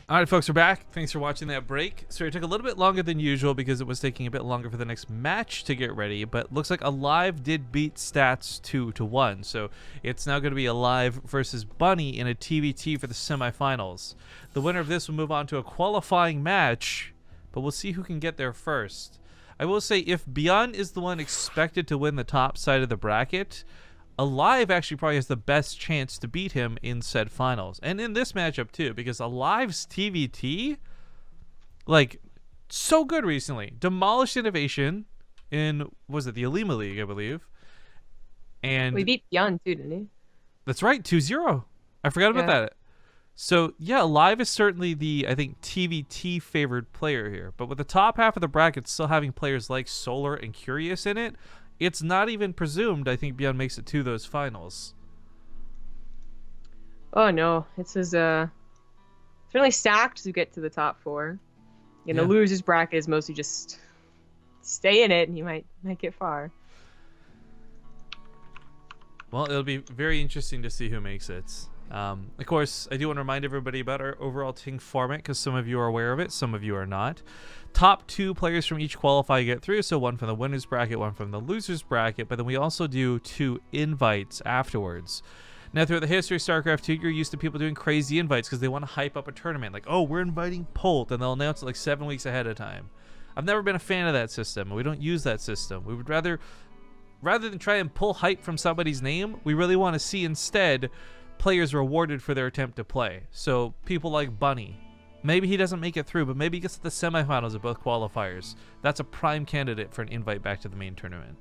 All right, folks, we're back. Thanks for watching that break. So it took a little bit longer than usual because it was taking a bit longer for the next match to get ready, but looks like aLive did beat stats 2-1. So it's now going to be aLive versus Bunny in a TvT for the semifinals. The winner of this will move on to a qualifying match, but we'll see who can get there first. I will say if Beyond is the one expected to win the top side of the bracket, aLive actually probably has the best chance to beat him in said finals. And in this matchup too, because aLive's TvT, like, so good recently. Demolished Innovation in, was it the Alima League, I believe. And We beat Beyond too, didn't he? that's right, 2-0. I forgot about that. So yeah, aLive is certainly the, I think, TvT favored player here. But with the top half of the bracket still having players like Solar and Curious in it, it's not even presumed I think Beyond makes it to those finals. Oh no, it's really stacked to get to the top four. And the losers bracket is mostly just stay in it and you might get far. Well, it'll be very interesting to see who makes it. Of course, I do want to remind everybody about our overall TING format because some of you are aware of it, some of you are not. Top 2 players from each qualify get through, so one from the winners bracket, one from the losers bracket, but then we also do 2 invites afterwards. Now, throughout the history of StarCraft 2, you're used to people doing crazy invites because they want to hype up a tournament. Like, oh, we're inviting Polt, and they'll announce it like 7 weeks ahead of time. I've never been a fan of that system. We don't use that system. We would rather than try and pull hype from somebody's name, we really want to see instead players rewarded for their attempt to play. So people like Bunny, maybe he doesn't make it through, but maybe he gets to the semifinals of both qualifiers. That's a prime candidate for an invite back to the main tournament.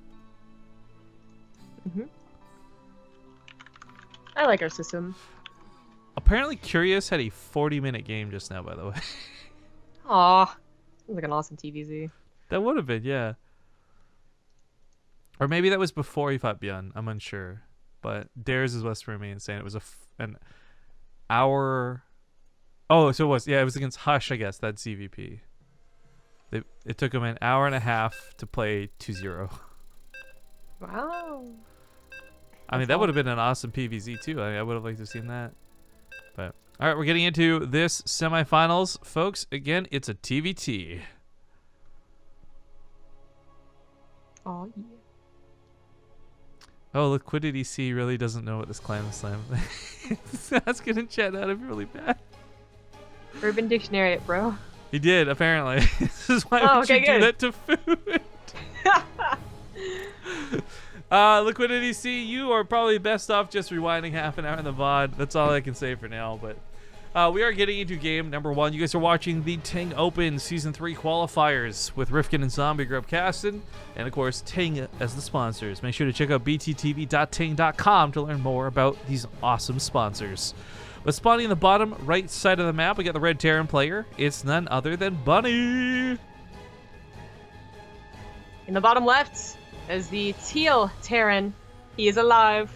I like our system. Apparently Curious had a 40-minute game just now, by the way. Aw, sounds like an awesome TvZ. That would have been, yeah. Or maybe that was before he fought Beyond. I'm unsure. But Dares is West Remain saying it was an hour. Oh, so it was. Yeah, it was against Hush, I guess. That's CVP. It took him an hour and a half to play 2-0. Wow. I mean, that would have been an awesome PvZ too. I would have liked to have seen that. But all right, we're getting into this semifinals, folks. Again, it's a TvT. Oh yeah. Oh, Liquidity C really doesn't know what this Clan Slam is. Asking in chat, that'd be really bad. Urban Dictionary it, bro. He did, apparently. This is why would you do that to food? Liquidity C, you are probably best off just rewinding half an hour in the VOD. That's all I can say for now, but we are getting into game number 1. You guys are watching the TING Open Season 3 qualifiers with Rifkin and Zombie Grub casting, and of course TING as the sponsors. Make sure to check out bttv.ting.com to learn more about these awesome sponsors. But spawning in the bottom right side of the map, we got the red Terran player. It's none other than Bunny. In the bottom left is the teal Terran. He is alive.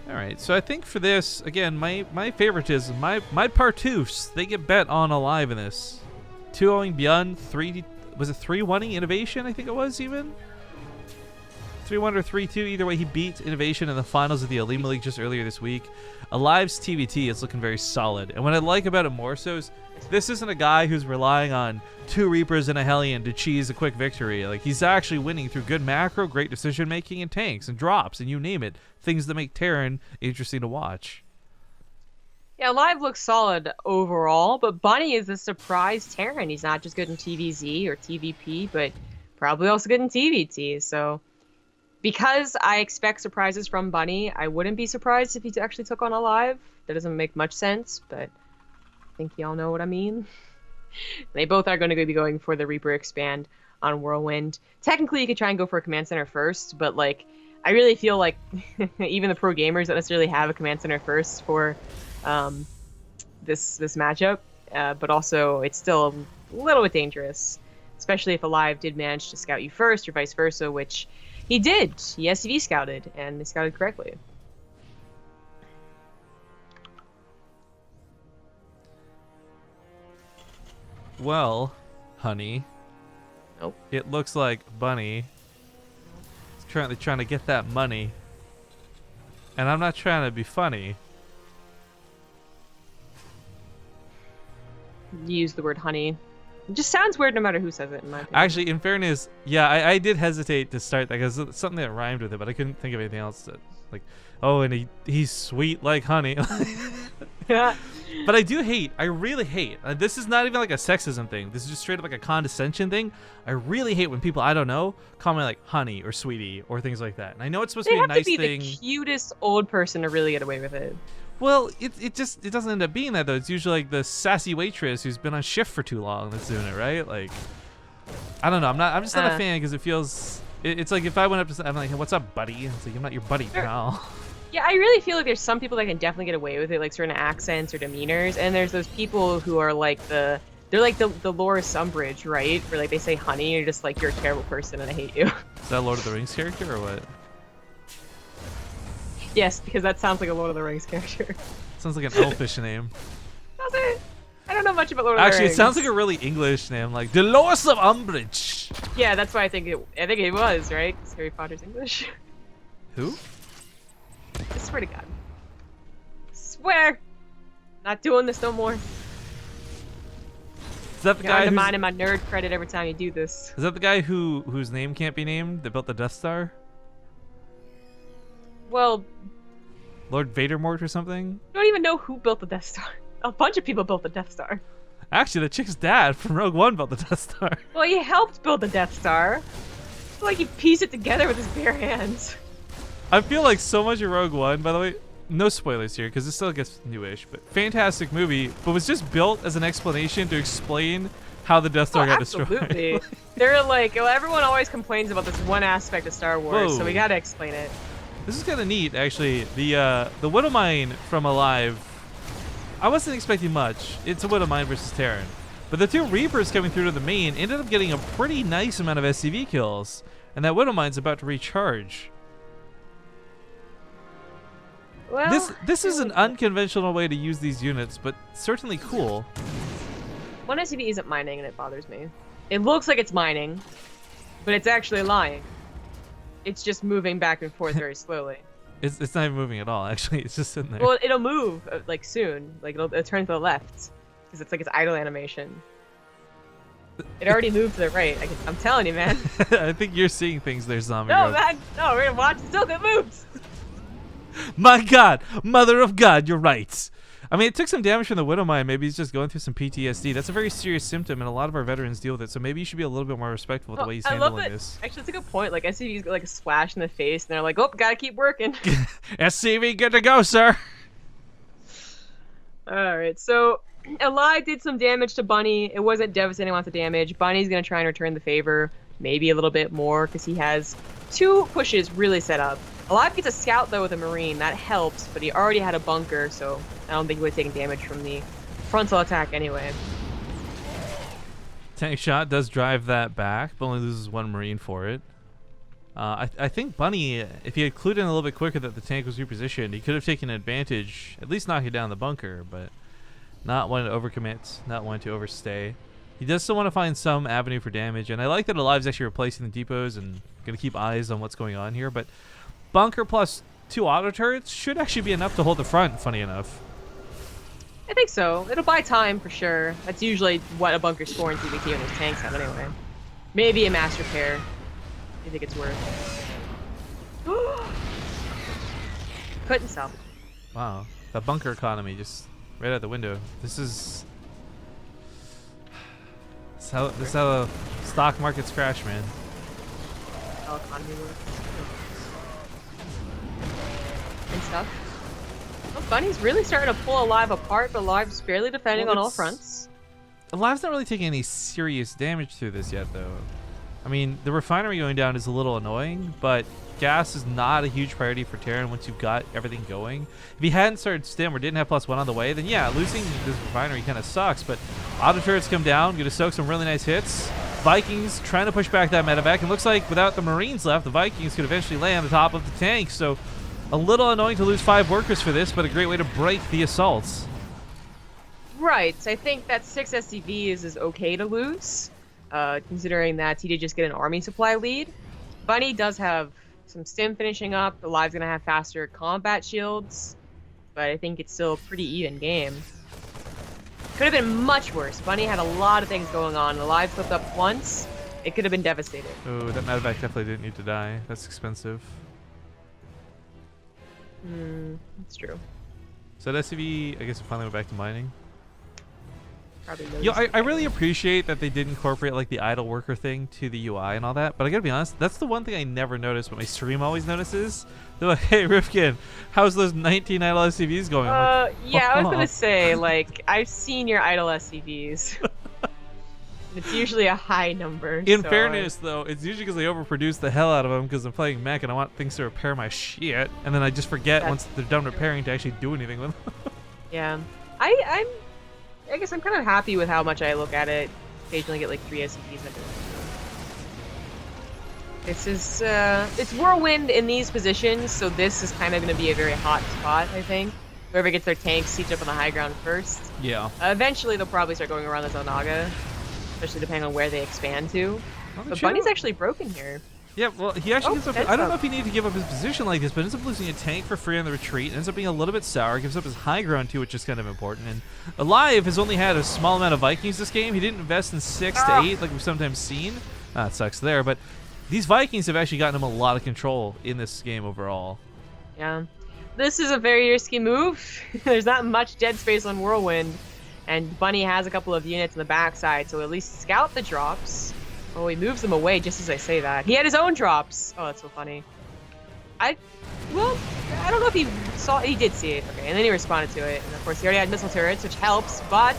All right, so I think for this, again, my favoritism, my Partoofs, they get bet on aLive in this. 2-0ing Beyond, was it 3-1ing Innovation, I think it was even? 3-1 or 3-2, either way, he beat Innovation in the finals of the Alima League just earlier this week. aLive's TvT is looking very solid, and what I like about it more so is this isn't a guy who's relying on 2 Reapers and a Hellion to cheese a quick victory. Like, he's actually winning through good macro, great decision making, and tanks and drops, and you name it. Things that make Terran interesting to watch. Yeah, aLive looks solid overall, but Bunny is a surprise Terran. He's not just good in TvZ or TvP, but probably also good in TvT. So, because I expect surprises from Bunny, I wouldn't be surprised if he actually took on aLive. That doesn't make much sense, but I think y'all know what I mean. They both are going to be going for the Reaper expand on Whirlwind. Technically, you could try and go for a command center first, but like, I really feel like even the pro gamers don't necessarily have a command center first for this matchup, but also it's still a little bit dangerous, especially if aLive did manage to scout you first or vice versa, which he did. He SCV scouted, and they scouted correctly. Well, honey. Nope. It looks like Bunny is currently trying to get that money. And I'm not trying to be funny. Use the word honey. It just sounds weird no matter who says it, in my opinion. Actually, in fairness, yeah, I did hesitate to start that because it's something that rhymed with it, but I couldn't think of anything else that, like, oh, and he's sweet like honey. Yeah. But I really hate, this is not even like a sexism thing. This is just straight up like a condescension thing. I really hate when people I don't know call me like honey or sweetie or things like that. And I know it's supposed to be a nice thing. They have to be the cutest old person to really get away with it. Well, it doesn't end up being that though. It's usually like the sassy waitress who's been on shift for too long that's doing it, right? Like, I don't know. I'm just not a fan because it feels. It's like if I went up to, I'm like, hey, "What's up, buddy?" It's like I'm not your buddy, pal. Yeah, I really feel like there's some people that can definitely get away with it, like certain accents or demeanors, and there's those people who are like they're like the Loris Umbridge, right? Where like they say honey, and you're just like you're a terrible person and I hate you. Is that Lord of the Rings character or what? Yes, because that sounds like a Lord of the Rings character. Sounds like an elfish name. Does it? I don't know much about Lord of the Rings. Actually, it sounds like a really English name, like Dolores of Umbridge. Yeah, that's why I think it was, right? 'Cause Harry Potter's English. Who? I swear to God. Swear! Not doing this no more. Is that the You're guy undermining my nerd credit every time you do this. Is that the guy whose name can't be named that built the Death Star? Well, Lord Vadermort or something? I don't even know who built the Death Star. A bunch of people built the Death Star. Actually, the chick's dad from Rogue One built the Death Star. Well, he helped build the Death Star. It's like he pieced it together with his bare hands. I feel like so much of Rogue One, by the way, no spoilers here because it still gets newish, but fantastic movie, but was just built as an explanation to explain how the Death Star got destroyed. Absolutely. They're like, well, everyone always complains about this one aspect of Star Wars, so we gotta explain it. This is kind of neat, actually. The Widow Mine from aLive, I wasn't expecting much. It's a Widow Mine versus Terran. But the two Reapers coming through to the main ended up getting a pretty nice amount of SCV kills, and that Widow Mine's about to recharge. Well, this is an unconventional way to use these units, but certainly cool. One SCV isn't mining, and it bothers me. It looks like it's mining, but it's actually lying. It's just moving back and forth very slowly. It's not even moving at all, actually. It's just sitting there. Well, it'll move, like, soon. Like, it'll turn to the left. Because it's like its idle animation. It already moved to the right. I'm telling you, man. I think you're seeing things there, Zombie. No, man. No, we're gonna watch. Still, it moves. My God. Mother of God, you're right. I mean, it took some damage from the Widow Mine. Maybe he's just going through some PTSD. That's a very serious symptom, and a lot of our veterans deal with it. So maybe you should be a little bit more respectful of the way he's handling this. Actually, that's a good point. Like, SCV's got like a splash in the face, and they're like, "Oh, gotta keep working." SCV, good to go, sir. All right, so aLive did some damage to Bunny. It wasn't devastating amounts of damage. Bunny's gonna try and return the favor, maybe a little bit more, because he has 2 pushes really set up. aLive gets a scout though with a Marine. That helps, but he already had a bunker, so I don't think he would have taken damage from the frontal attack anyway. Tank shot does drive that back, but only loses 1 Marine for it. I think Bunny, if he had clued in a little bit quicker that the tank was repositioned, he could have taken advantage, at least knocking down the bunker, but not wanting to overcommit, not wanting to overstay. He does still want to find some avenue for damage, and I like that aLive's actually replacing the depots and going to keep eyes on what's going on here, but bunker plus 2 auto turrets should actually be enough to hold the front, funny enough. I think so. It'll buy time for sure. That's usually what a bunker's for in TvT when his tanks have anyway. Maybe a mass repair. I think it's worth. Couldn't salvage. Wow, that bunker economy just right out the window. This is how the stock markets crash, man. How economy works. And stuff. Well, Bunny's really starting to pull aLive apart, but aLive's barely defending on all fronts. aLive's not really taking any serious damage through this yet, though. I mean, the refinery going down is a little annoying, but gas is not a huge priority for Terran once you've got everything going. If he hadn't started Stim or didn't have +1 on the way, then yeah, losing this refinery kind of sucks, but auto turrets come down, going to soak some really nice hits. Vikings trying to push back that medevac, and looks like without the Marines left, the Vikings could eventually land on the top of the tank, so a little annoying to lose 5 workers for this, but a great way to break the assaults. Right, I think that 6 SCVs is okay to lose. Considering that he did just get an army supply lead. Bunny does have some stim finishing up. aLive's gonna have faster combat shields, but I think it's still a pretty even game. Could have been much worse. Bunny had a lot of things going on. aLive flipped up once. It could have been devastating. Oh, that medevac definitely didn't need to die. That's expensive. That's true. So that SCV, I guess, finally went back to mining. Probably Yo, I really appreciate that they did incorporate like the idle worker thing to the UI and all that, but I gotta be honest, that's the one thing I never noticed, but my stream always notices. They're like, hey Rifkin, how's those 19 idle SCVs going? I'm like, yeah, I was gonna say, like, I've seen your idle SCVs. It's usually a high number. In fairness, though, it's usually because they overproduce the hell out of them because I'm playing mech and I want things to repair my shit, and then I just forget once they're done repairing to actually do anything with them. Yeah, I guess I'm kind of happy with how much I look at it. Occasionally get like 3 SCVs. This is it's Whirlwind in these positions, so this is kind of going to be a very hot spot, I think. Whoever gets their tanks siege up on the high ground first. Yeah. Eventually, they'll probably start going around the Zonaga, especially depending on where they expand to. Well, but Bunny's actually broken here. Yeah, well, he actually gives up. I don't know if he needed to give up his position like this, but ends up losing a tank for free on the retreat. Ends up being a little bit sour. Gives up his high ground too, which is kind of important. And aLive has only had a small amount of Vikings this game. He didn't invest in 6 to 8 like we've sometimes seen. It sucks there, but these Vikings have actually gotten him a lot of control in this game overall. Yeah, this is a very risky move. There's not much dead space on Whirlwind, and Bunny has a couple of units on the backside, so at least scout the drops. Oh, he moves them away just as I say that. He had his own drops. Oh, that's so funny. Well, I don't know if he saw. He did see it. Okay, and then he responded to it. And of course, he already had missile turrets, which helps. But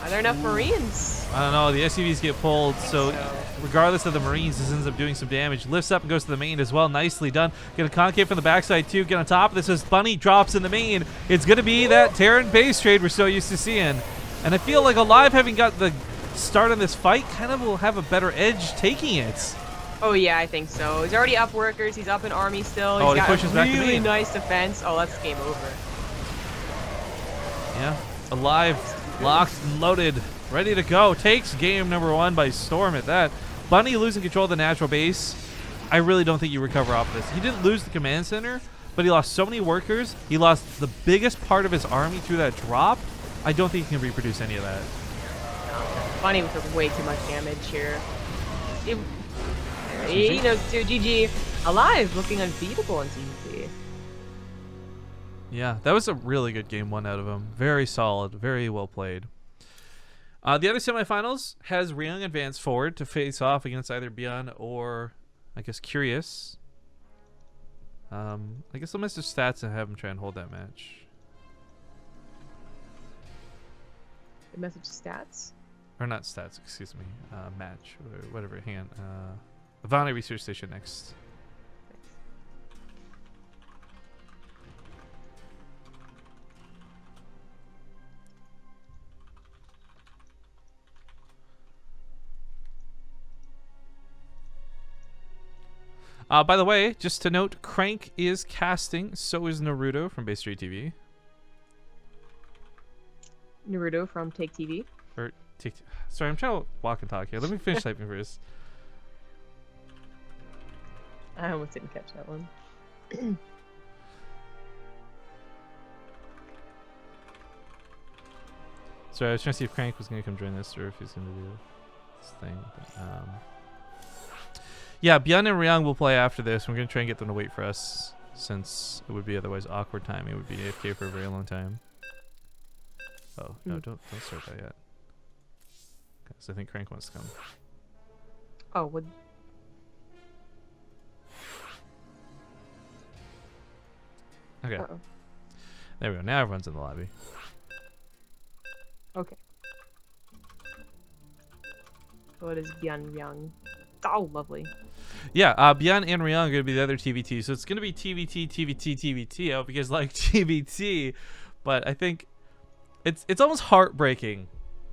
are there enough Marines? I don't know. The SCVs get pulled, so regardless of the Marines, this ends up doing some damage. Lifts up and goes to the main as well. Nicely done. Get a concave from the backside too. Get on top of this as Bunny drops in the main. It's going to be that Terran base trade we're so used to seeing. And I feel like aLive, having got the start on this fight, kind of will have a better edge taking it. Oh yeah, I think so. He's already up workers. He's up in army still. He's got pushes a back to really main. nice defense. Oh, that's game over. Yeah, aLive, locked and loaded, ready to go. Takes game number 1 by storm at that. Bunny losing control of the natural base. I really don't think you recover off of this. He didn't lose the command center, but he lost so many workers. He lost the biggest part of his army through that drop. I don't think he can reproduce any of that. Bunny took way too much damage here. He knows too. GG. aLive looking unbeatable on TvT. Yeah, that was a really good game 1 out of him. Very solid, very well played. The other semifinals has Ryung advanced forward to face off against either Bjorn or, I guess, Curious. I guess I'll miss his stats and have him try and hold that match. The message stats? Or not stats, excuse me. Match, or whatever. Hang on. Havana Research Station next. By the way, just to note, Crank is casting, so is Naruto from BaseTradeTV. Naruto from Take TV. Or sorry, I'm trying to walk and talk here. Let me finish typing first. I almost didn't catch that one. Sorry, I was trying to see if Crank was going to come join this or if he's going to do this thing. But, yeah, Bjorn and Ryung will play after this. We're going to try and get them to wait for us since it would be otherwise awkward timing. It would be AFK for a very long time. Oh, no, don't start that yet. Because I think Crank wants to come. Oh, would... Okay. Uh-oh. There we go. Now everyone's in the lobby. Okay. So it is Bjorn Young. Oh, lovely. Yeah, Bjorn and Ryung are going to be the other TvT. So it's going to be TvT, TvT, TvT. I hope you guys like TvT. But I think it's almost heartbreaking.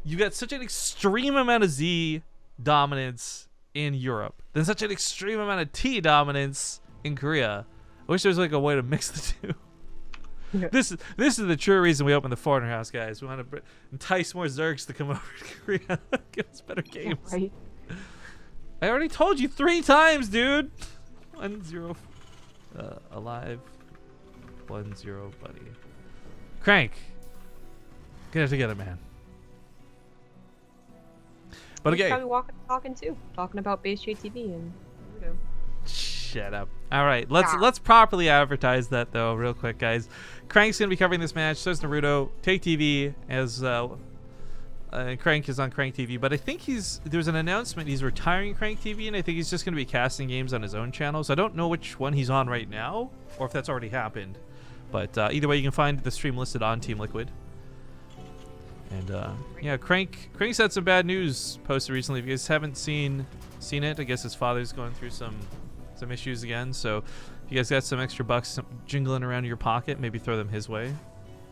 You got such an extreme amount of Z dominance in Europe, then such an extreme amount of T dominance in Korea. I wish there was like a way to mix the two. Yeah. This is the true reason we opened the Foreigner House, guys. We want to entice more Zergs to come over to Korea. Give us better games. Right. I already told you 3 times, dude. 1-0. aLive. 1-0, buddy. Crank. Get it together, man. But He's okay. probably talking about BaseTradeTV and Naruto. Shut up. All right, let's properly advertise that though, real quick, guys. Crank's gonna be covering this match. So is Naruto. Take TV as Crank is on Crank TV, but I think there's an announcement he's retiring Crank TV, and I think he's just gonna be casting games on his own channel. So I don't know which one he's on right now, or if that's already happened. But either way, you can find the stream listed on Team Liquid. And yeah, Crank's had some bad news posted recently. If you guys haven't seen it, I guess his father's going through some issues again. So if you guys got some extra bucks jingling around in your pocket, maybe throw them his way.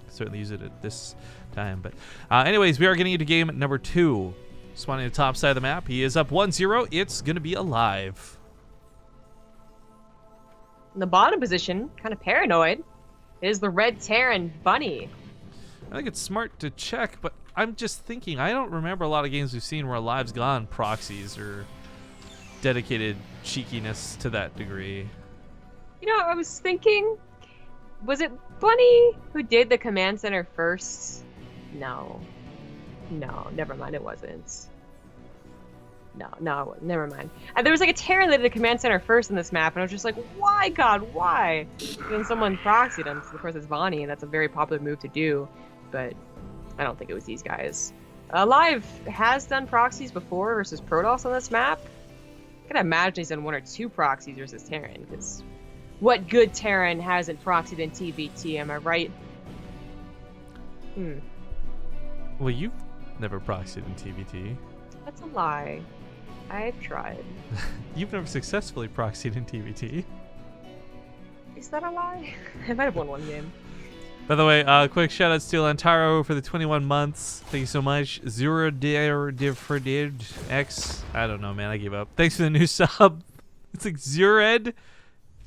Certainly use it at this time. But anyways, we are getting into game number 2. Spawning at the top side of the map. He is up 1-0. It's gonna be aLive. In the bottom position, kind of paranoid, is the red Terran Bunny. I think it's smart to check, but I'm just thinking, I don't remember a lot of games we've seen where aLive's gone proxies or dedicated cheekiness to that degree. You know, I was thinking, was it Bunny who did the command center first? No, never mind, it wasn't. No, never mind. And there was like a Terran that did the command center first in this map, and I was just like, why, God, why? And then someone proxied him, so of course it's Bonnie, and that's a very popular move to do. But I don't think it was these guys. aLive has done proxies before versus Protoss on this map. I can imagine he's done 1 or 2 proxies versus Terran, because what good Terran hasn't proxied in TvT, am I right? Well, you've never proxied in TvT. That's a lie. I've tried. You've never successfully proxied in TvT. Is that a lie? I might have won 1 game. By the way, quick shout outs to Lantaro for the 21 months. Thank you so much. X. I don't know, man. I gave up. Thanks for the new sub. It's like Zured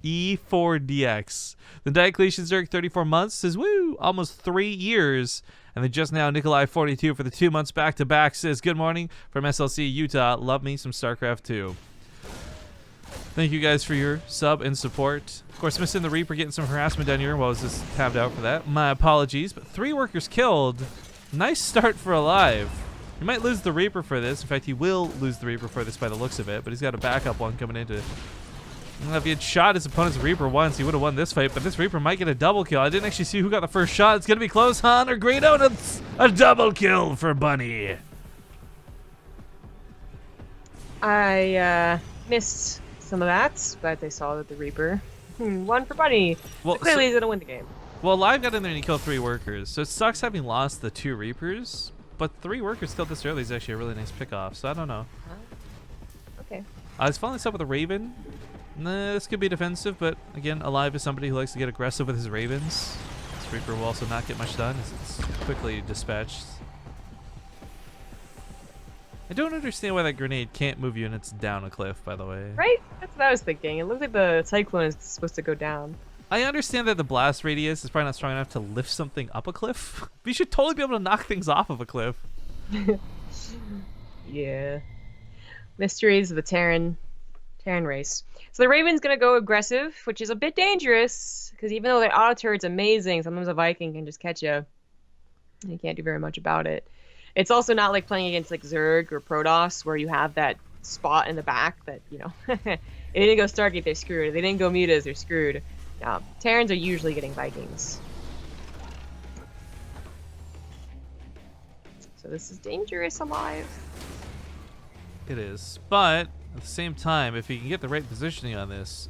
E4DX. The Diocletian Zerg 34 months says, woo, almost 3 years. And then just now, Nikolai 42 for the 2 months back to back says, good morning from SLC Utah. Love me some StarCraft 2. Thank you guys for your sub and support. Of course, missing the Reaper, getting some harassment down here. Well, I was just tabbed out for that. My apologies. But 3 workers killed. Nice start for aLive. He might lose the Reaper for this. In fact, he will lose the Reaper for this by the looks of it. But he's got a backup one coming into... If he had shot his opponent's Reaper once, he would have won this fight. But this Reaper might get a double kill. I didn't actually see who got the first shot. It's going to be close, Han or Greedo. And it's a double kill for Bunny. I missed some of that, but they saw that the Reaper won for Bunny. Well, so clearly he's gonna win the game. Well, aLive got in there and he killed 3 workers, so it sucks having lost the 2 Reapers, but 3 workers killed this early is actually a really nice pick-off, so I don't know. Okay. I was following this up with a Raven. Nah, this could be defensive, but again, aLive is somebody who likes to get aggressive with his Ravens. This Reaper will also not get much done as it's quickly dispatched. I don't understand why that grenade can't move you and it's down a cliff, by the way. Right? That's what I was thinking. It looks like the Cyclone is supposed to go down. I understand that the blast radius is probably not strong enough to lift something up a cliff, but you should totally be able to knock things off of a cliff. Yeah. Mysteries of the Terran race. So the Raven's gonna go aggressive, which is a bit dangerous, because even though their auto turret's amazing, sometimes a Viking can just catch you. You can't do very much about it. It's also not like playing against like Zerg or Protoss, where you have that spot in the back that, you know, they didn't go Stargate, they're screwed. They didn't go Mutas, they're screwed. Terrans are usually getting Vikings. So this is dangerous aLive. It is, but at the same time, if you can get the right positioning on this,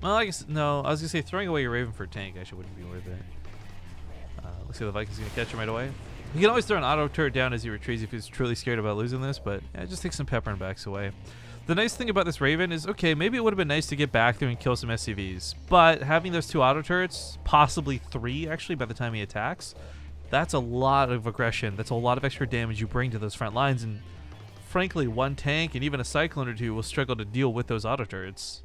well, I guess, no, I was going to say throwing away your Raven for a tank actually wouldn't be worth it. Looks like the Viking's going to catch him right away. You can always throw an auto turret down as he retreats if he's truly scared about losing this, but yeah, just take some pepper and backs away. The nice thing about this Raven is, okay, maybe it would have been nice to get back there and kill some SCVs, but having those 2 auto turrets, possibly 3 actually by the time he attacks, that's a lot of aggression. That's a lot of extra damage you bring to those front lines, and frankly, 1 tank and even a Cyclone or 2 will struggle to deal with those auto turrets.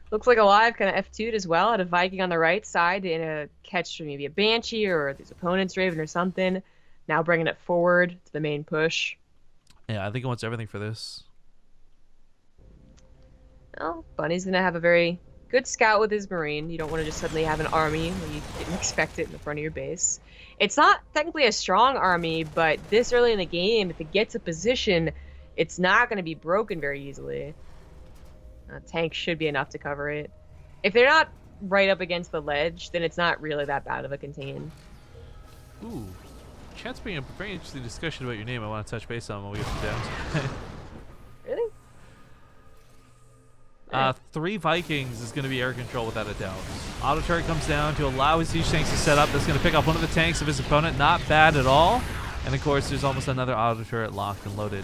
Looks like aLive kind of F2'd as well. Had a Viking on the right side in a catch maybe a Banshee or his opponent's Raven or something. Now bringing it forward to the main push. Yeah, I think he wants everything for this. Well, Bunny's gonna have a very good scout with his Marine. You don't want to just suddenly have an army when you didn't expect it in the front of your base. It's not technically a strong army, but this early in the game, if it gets a position, it's not going to be broken very easily. A tank should be enough to cover it. If they're not right up against the ledge, then it's not really that bad of a contain. Ooh. Chance bringing up a very interesting discussion about your name I want to touch base on when we get to downs. Really? 3 Vikings is going to be air control without a doubt. Auto turret comes down to allow his siege tanks to set up. That's going to pick off one of the tanks of his opponent. Not bad at all. And of course, there's almost another auto turret locked and loaded.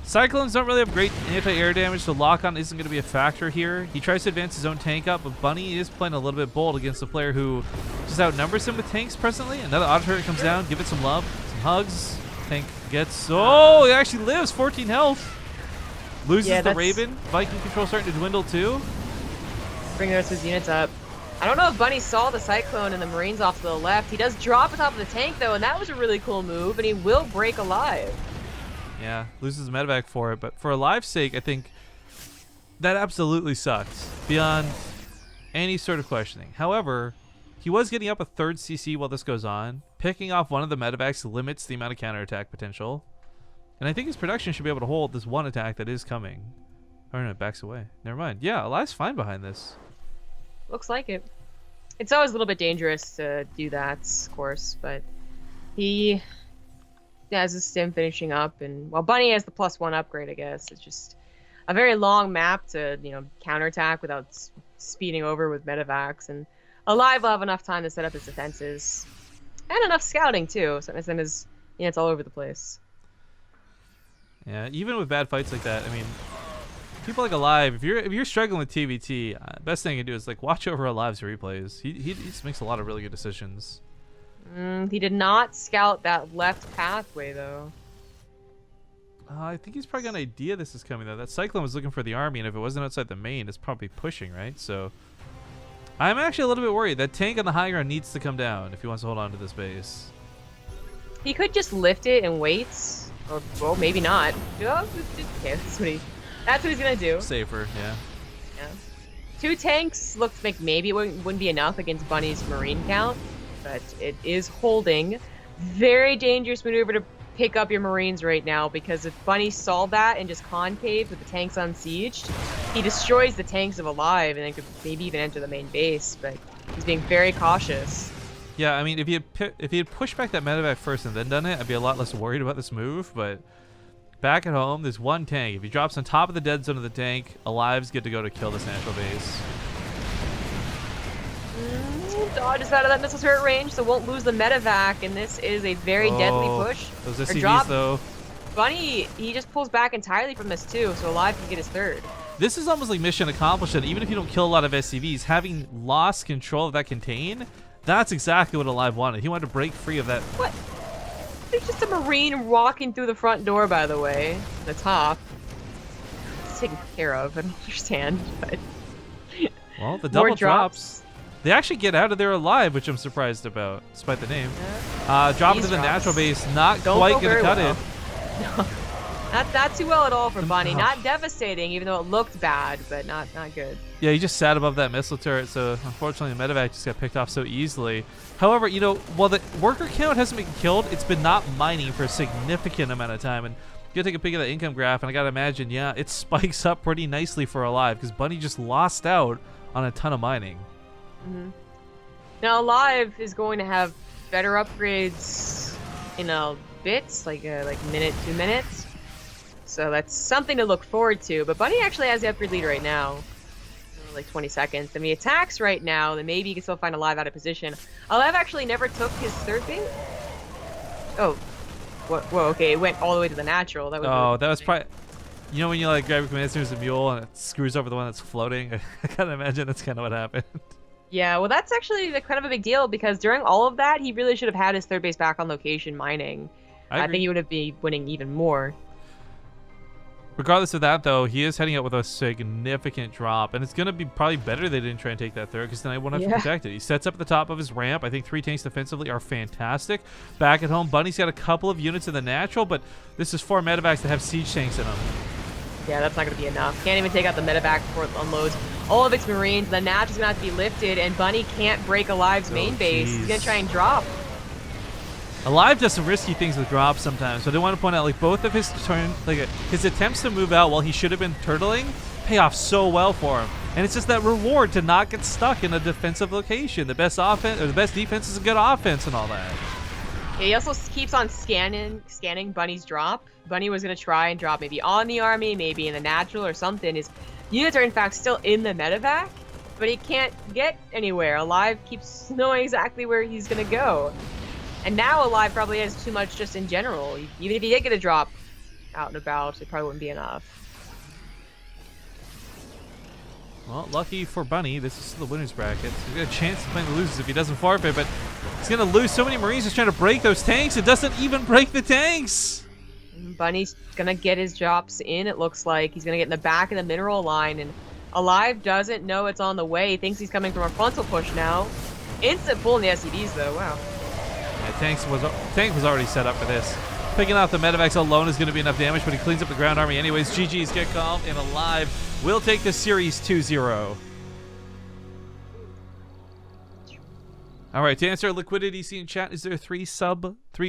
Cyclones don't really have great anti-air damage, so lock-on isn't going to be a factor here. He tries to advance his own tank up, but Bunny is playing a little bit bold against a player who just outnumbers him with tanks presently. Another auto turret comes down. Give it some love, some hugs. Tank gets... Oh, he actually lives. 14 health. Loses the Raven. Viking control starting to dwindle too. Bring the rest of his units up. I don't know if Bunny saw the Cyclone and the Marines off to the left. He does drop atop of the tank though, and that was a really cool move, and he will break aLive. Yeah, loses the medevac for it, but for aLive's sake, I think that absolutely sucks beyond any sort of questioning. However, he was getting up a 3rd CC while this goes on. Picking off one of the medevacs limits the amount of counterattack potential. And I think his production should be able to hold this one attack that is coming. Oh no, it backs away. Never mind. Yeah, aLive's fine behind this. Looks like it. It's always a little bit dangerous to do that, of course, but he has his stim finishing up, and while Bunny has the +1 upgrade, I guess it's just a very long map to counterattack without speeding over with medevacs, and aLive will have enough time to set up his defenses and enough scouting too, so it's all over the place. Yeah, even with bad fights like that, I mean, people like aLive, if you're struggling with TvT, best thing you can do is watch over aLive's replays. He just makes a lot of really good decisions. He did not scout that left pathway though. I think he's probably got an idea this is coming though. That Cyclone was looking for the army, and if it wasn't outside the main, it's probably pushing, right? So I'm actually a little bit worried. That tank on the high ground needs to come down if he wants to hold on to this base. He could just lift it and wait. Or, well, maybe not. Oh, okay, that's what he's gonna do. Safer, yeah. 2 tanks looked like maybe it wouldn't be enough against Bunny's Marine count, but it is holding. Very dangerous maneuver to pick up your Marines right now, because if Bunny saw that and just concaved with the tanks unsieged, he destroys the tanks of aLive and then could maybe even enter the main base, but he's being very cautious. Yeah, I mean, if he had pushed back that medevac first and then done it, I'd be a lot less worried about this move. But back at home, there's one tank. If he drops on top of the dead zone of the tank, aLive's good to go to kill this natural base. Dodges out of that missile turret range, so won't lose the medevac, and this is a very deadly push. Those SCVs, though. Bunny, he just pulls back entirely from this too, so aLive can get his 3rd. This is almost like mission accomplished. That even if you don't kill a lot of SCVs, having lost control of that contain, that's exactly what aLive wanted. He wanted to break free of that. What? There's just a Marine walking through the front door, by the way. The top. It's taken care of, I don't understand, but... Well, the double drops. They actually get out of there alive, which I'm surprised about, despite the name. Drop into the natural base, not quite going to cut it. No. Not too well at all for Bunny. Not devastating, even though it looked bad, but not good. Yeah, he just sat above that missile turret, so unfortunately the medevac just got picked off so easily. However, while the worker count hasn't been killed, it's been not mining for a significant amount of time. And you gotta take a peek at the income graph, and I gotta imagine, yeah, it spikes up pretty nicely for aLive, because Bunny just lost out on a ton of mining. Now aLive is going to have better upgrades in a bit, like minute, 2 minutes. So that's something to look forward to. But Bunny actually has the upgrade lead right now. Like 20 seconds. And the attacks right now, then maybe you can still find aLive out of position. aLive actually never took his 3rd base. Oh. Whoa, okay, it went all the way to the natural. That was probably... when you grab your command center as a mule and it screws over the one that's floating? I kind of imagine that's kind of what happened. Yeah, well that's actually kind of a big deal, because during all of that, he really should have had his 3rd base back on location mining. I think he would have been winning even more. Regardless of that, though, he is heading out with a significant drop, and it's going to be probably better they didn't try and take that 3rd, because then I won't have to protect it. He sets up at the top of his ramp. I think 3 tanks defensively are fantastic. Back at home, Bunny's got a couple of units in the natural, but this is 4 medevacs that have siege tanks in them. Yeah, that's not going to be enough. Can't even take out the medevac before it unloads all of its Marines. The Natch is going to have to be lifted, and Bunny can't break aLive's main base. He's going to try and drop. aLive does some risky things with drops sometimes, so I do want to point out, like, both of his his attempts to move out while he should have been turtling pay off so well for him. And it's just that reward to not get stuck in a defensive location. The best offense or the best defense is a good offense and all that. Yeah, he also keeps on scanning Bunny's drop. Bunny was going to try and drop maybe on the army, maybe in the natural or something. His units are in fact still in the medevac, but he can't get anywhere. aLive keeps knowing exactly where he's going to go. And now aLive probably has too much just in general. Even if he did get a drop out and about, it probably wouldn't be enough. Well, lucky for Bunny, this is the winner's bracket. He's got a chance to play the losers if he doesn't forfeit, but he's going to lose so many Marines just trying to break those tanks. It doesn't even break the tanks. Bunny's going to get his drops in, it looks like. He's going to get in the back of the mineral line, and aLive doesn't know it's on the way. He thinks he's coming from a frontal push now. Instant pull in the SCVs, though. Wow. Yeah, tank was already set up for this. Picking out the medevacs alone is going to be enough damage, but he cleans up the ground army anyways. GG's get called, and aLive will take the series 2-0. All right, to answer Liquidity C in chat, is there a three-year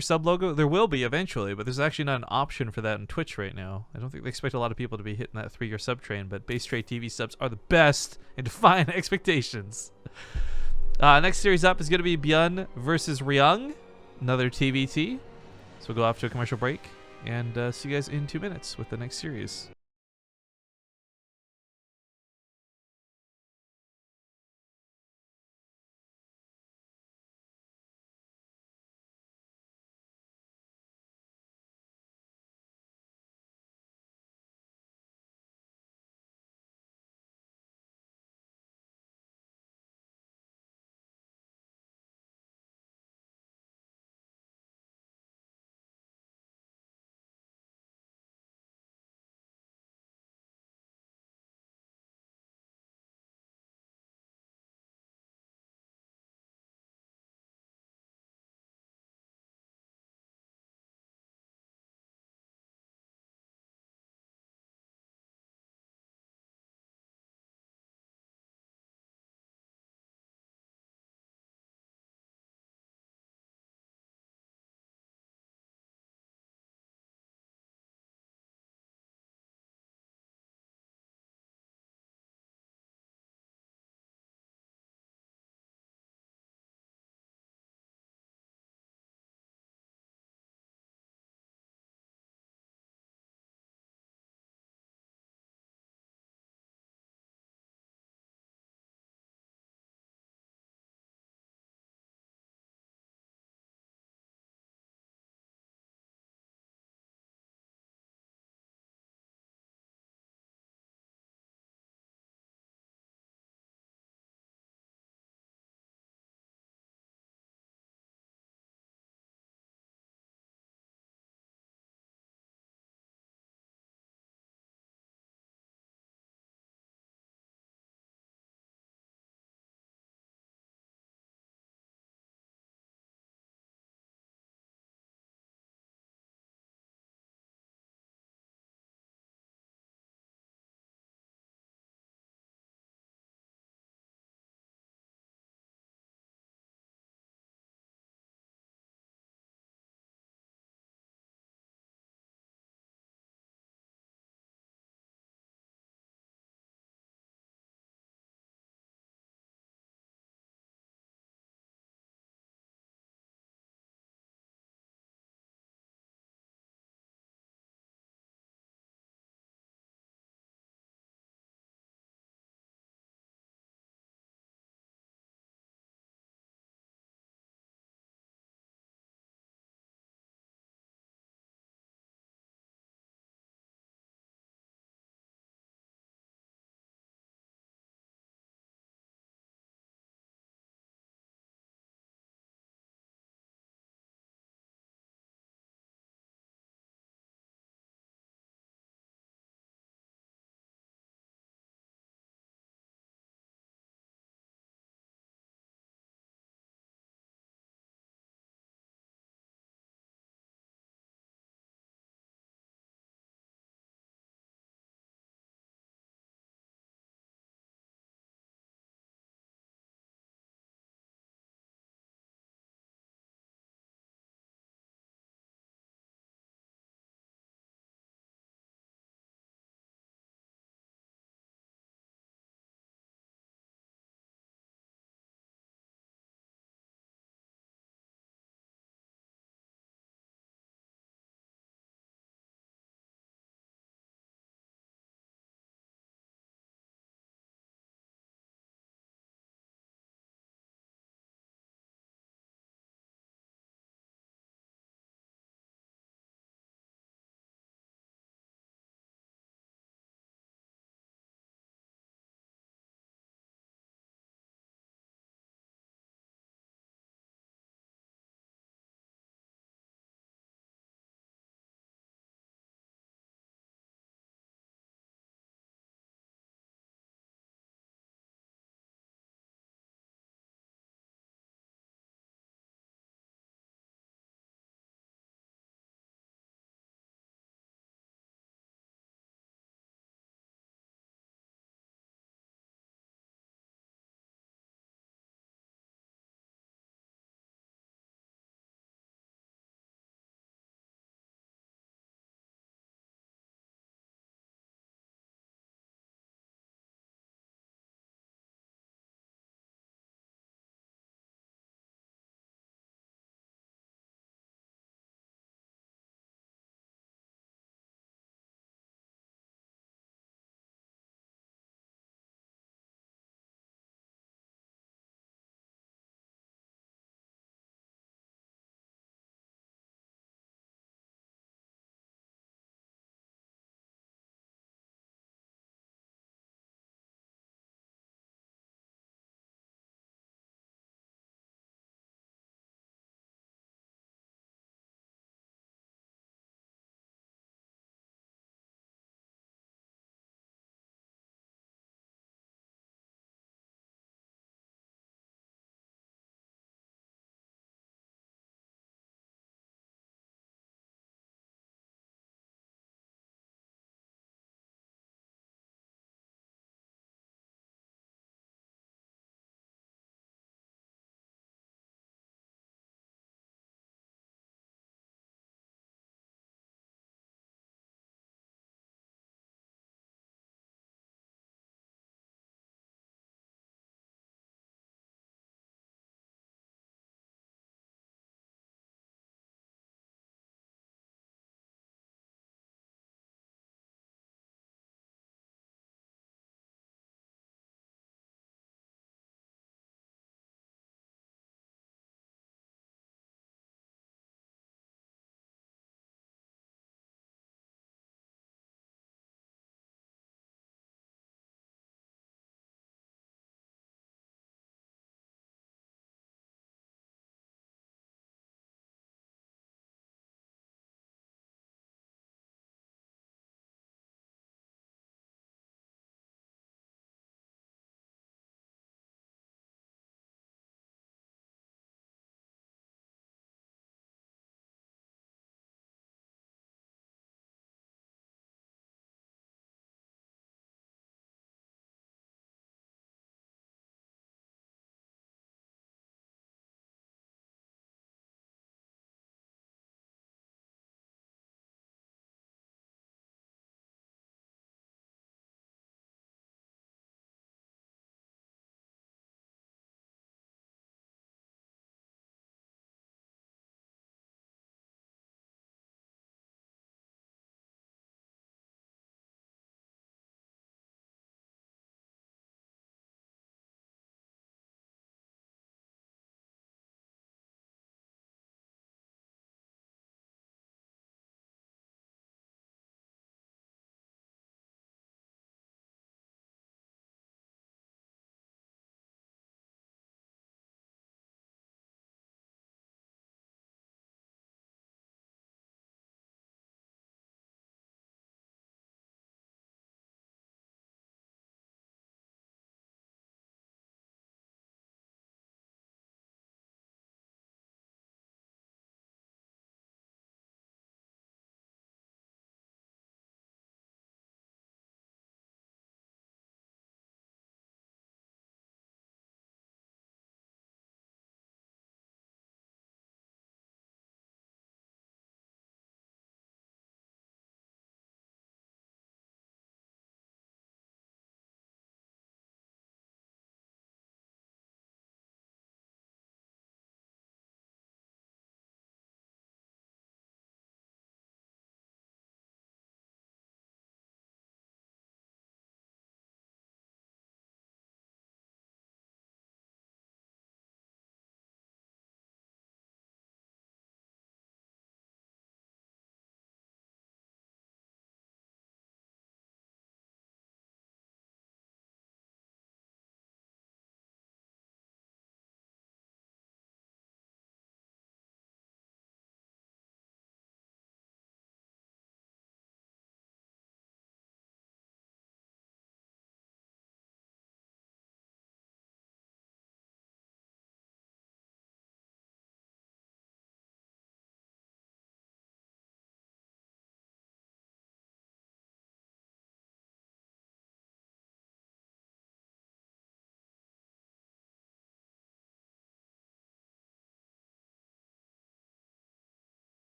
sub logo? There will be eventually, but there's actually not an option for that on Twitch right now. I don't think they expect a lot of people to be hitting that 3-year sub train, but BaseTradeTV subs are the best and define expectations. Next series up is going to be Byun versus Ryung, another TvT. So we'll go off to a commercial break and see you guys in 2 minutes with the next series.